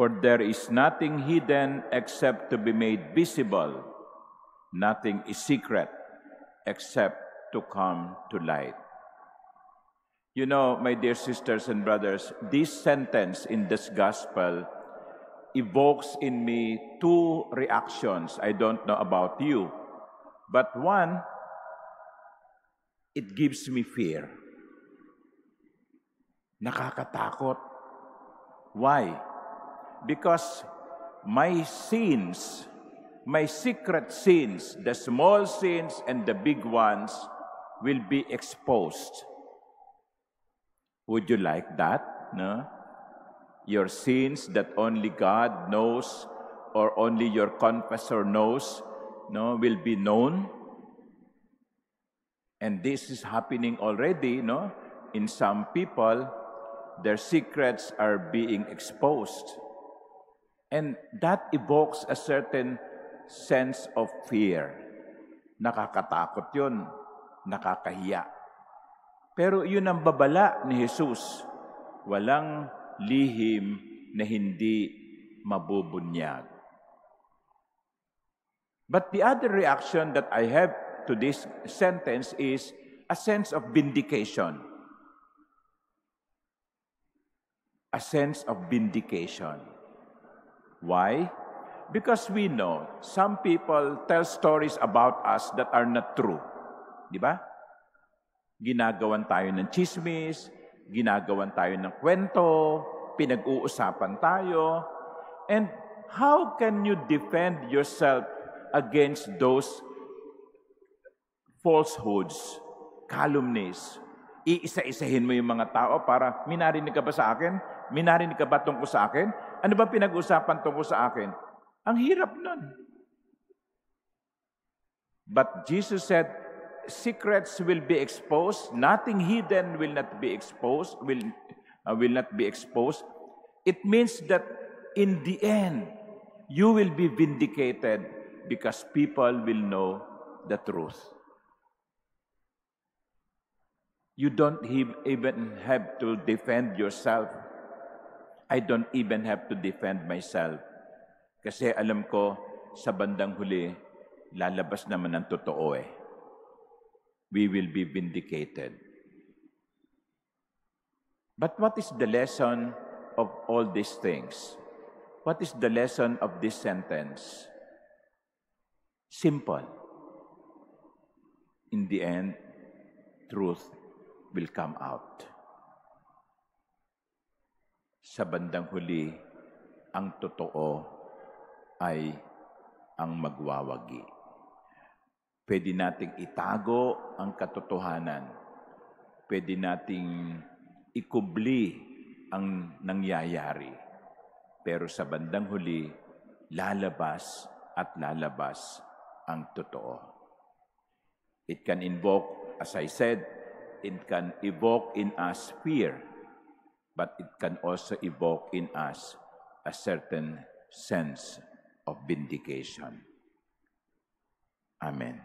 For there is nothing hidden except to be made visible. Nothing is secret except to come to light. You know, my dear sisters and brothers, this sentence in this gospel evokes in me two reactions. I don't know about you. But one, it gives me fear. Nakakatakot. Why? Because my sins, my secret sins, the small sins and the big ones, will be exposed. Would you like that? No? Your sins that only God knows or only your confessor knows, no, will be known. And this is happening already, no? In some people, their secrets are being exposed. And that evokes a certain sense of fear. Nakakatakot yun. Nakakahiya. Pero yun ang babala ni Jesus. Walang lihim na hindi mabubunyag. But the other reaction that I have to this sentence is a sense of vindication. A sense of vindication. Why? Because we know some people tell stories about us that are not true. Di ba? Ginagawan tayo ng chismis, ginagawan tayo ng kwento, pinag-uusapan tayo. And how can you defend yourself against those falsehoods, calumnies? Iisa-isahin mo yung mga tao para, minarinig ka ba sa akin? Minarinig ka ba tungkol sa akin? Ano ba pinag-usapan tungkol sa akin? Ang hirap nun. But Jesus said, secrets will be exposed. Nothing hidden will not be exposed. Will not be exposed. It means that in the end, you will be vindicated because people will know the truth. You don't even have to defend yourself. I don't even have to defend myself. Kasi alam ko, sa bandang huli, lalabas naman ang totoo eh. We will be vindicated. But what is the lesson of all these things? What is the lesson of this sentence? Simple. In the end, truth will come out. Sa bandang huli, ang totoo ay ang magwawagi. Pwede nating itago ang katotohanan. Pwede nating ikubli ang nangyayari. Pero sa bandang huli, lalabas at lalabas ang totoo. It can invoke, as I said, it can evoke in us fear, but it can also evoke in us a certain sense of vindication. Amen.